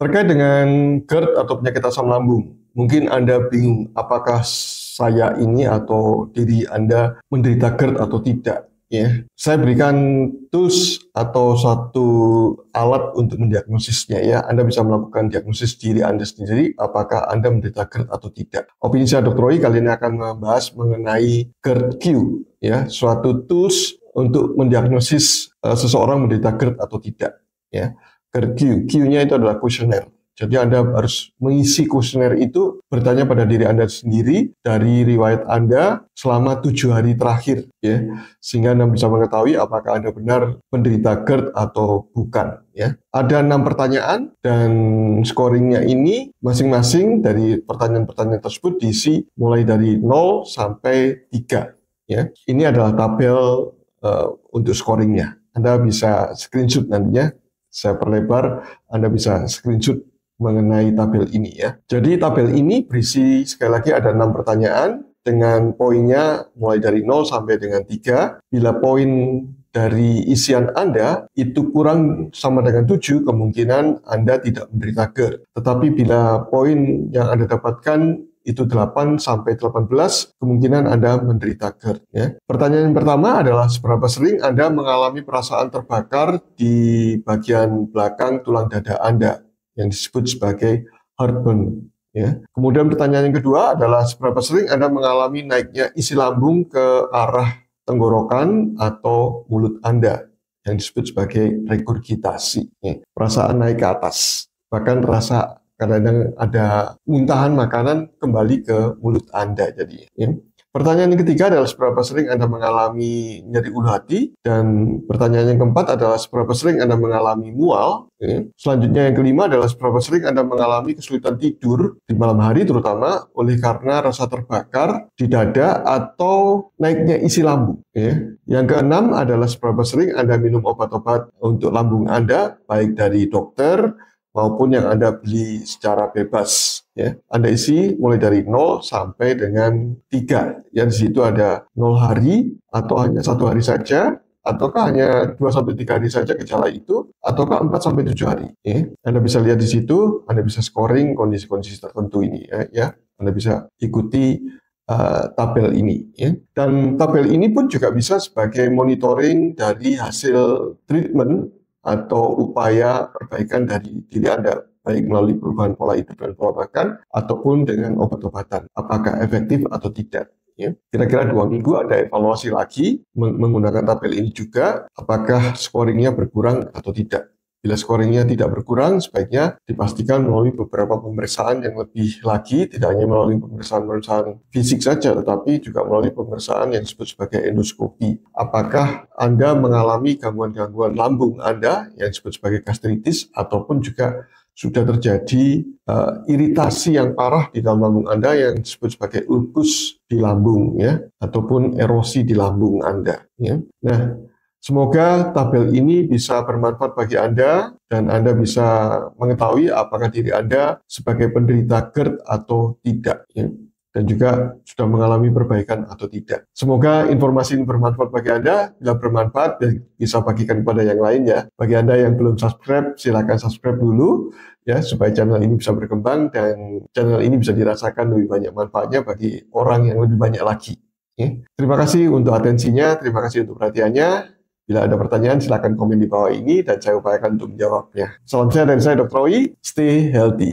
Terkait dengan GERD atau penyakit asam lambung, mungkin Anda bingung apakah saya ini atau diri Anda menderita GERD atau tidak. Ya, saya berikan tools atau satu alat untuk mendiagnosisnya. Ya, Anda bisa melakukan diagnosis diri Anda sendiri apakah Anda menderita GERD atau tidak. Opini saya Dr. Roy kali ini akan membahas mengenai GERD-Q, ya, suatu tools untuk mendiagnosis seseorang menderita GERD atau tidak. Ya. GERD-Q, Q-nya itu adalah kuesioner. Jadi Anda harus mengisi kuesioner itu, bertanya pada diri Anda sendiri dari riwayat Anda selama 7 hari terakhir, ya, sehingga Anda bisa mengetahui apakah Anda benar menderita GERD atau bukan. Ya. Ada 6 pertanyaan dan scoringnya ini masing-masing dari pertanyaan-pertanyaan tersebut diisi mulai dari 0 sampai 3. Ya. Ini adalah tabel untuk scoringnya. Anda bisa screenshot nantinya. Saya perlebar, Anda bisa screenshot mengenai tabel ini ya. Jadi tabel ini berisi sekali lagi ada 6 pertanyaan dengan poinnya mulai dari 0 sampai dengan 3. Bila poin dari isian Anda itu kurang sama dengan 7, kemungkinan Anda tidak menderita GERD. Tetapi bila poin yang Anda dapatkan itu 8 sampai 18, kemungkinan Anda menderita GERD. Ya. Pertanyaan yang pertama adalah seberapa sering Anda mengalami perasaan terbakar di bagian belakang tulang dada Anda, yang disebut sebagai heartburn. Ya. Kemudian pertanyaan yang kedua adalah seberapa sering Anda mengalami naiknya isi lambung ke arah tenggorokan atau mulut Anda, yang disebut sebagai regurgitasi. Ya. Perasaan naik ke atas, bahkan rasa kadang-kadang ada muntahan makanan kembali ke mulut Anda. Jadi, ya. Pertanyaan yang ketiga adalah seberapa sering Anda mengalami nyeri ulu hati, dan pertanyaan yang keempat adalah seberapa sering Anda mengalami mual. Ya. Selanjutnya yang kelima adalah seberapa sering Anda mengalami kesulitan tidur di malam hari, terutama oleh karena rasa terbakar di dada atau naiknya isi lambung. Ya. Yang keenam adalah seberapa sering Anda minum obat-obat untuk lambung Anda, baik dari dokter maupun yang Anda beli secara bebas. Ya. Anda isi mulai dari 0 sampai dengan 3. Yang di situ ada 0 hari, atau hanya 1 hari saja, ataukah hanya 2-3 hari saja gejala itu, ataukah 4-7 hari. Ya. Anda bisa lihat di situ, Anda bisa scoring kondisi-kondisi tertentu ini. Ya. Anda bisa ikuti tabel ini. Ya. Dan tabel ini pun juga bisa sebagai monitoring dari hasil treatment atau upaya perbaikan dari diri Anda, baik melalui perubahan pola hidup dan pola makan, ataupun dengan obat-obatan, apakah efektif atau tidak. Ya. Kira-kira 2 minggu Anda evaluasi lagi menggunakan tabel ini juga, apakah scoringnya berkurang atau tidak. Bila scoringnya tidak berkurang, sebaiknya dipastikan melalui beberapa pemeriksaan yang lebih lagi, tidak hanya melalui pemeriksaan fisik saja, tetapi juga melalui pemeriksaan yang disebut sebagai endoskopi. Apakah Anda mengalami gangguan-gangguan lambung Anda yang disebut sebagai gastritis, ataupun juga sudah terjadi iritasi yang parah di dalam lambung Anda yang disebut sebagai ulkus di lambung, ya, ataupun erosi di lambung Anda. Ya. Nah, semoga tabel ini bisa bermanfaat bagi Anda dan Anda bisa mengetahui apakah diri Anda sebagai penderita GERD atau tidak, ya, dan juga sudah mengalami perbaikan atau tidak. Semoga informasi ini bermanfaat bagi Anda. Bila bermanfaat, bisa bagikan kepada yang lain ya. Bagi Anda yang belum subscribe, silakan subscribe dulu ya, supaya channel ini bisa berkembang dan channel ini bisa dirasakan lebih banyak manfaatnya bagi orang yang lebih banyak lagi. Ya. Terima kasih untuk atensinya, terima kasih untuk perhatiannya. Bila ada pertanyaan, silakan komen di bawah ini dan saya upayakan untuk menjawabnya. Salam sehat dari saya, Dr. Roy. Stay healthy.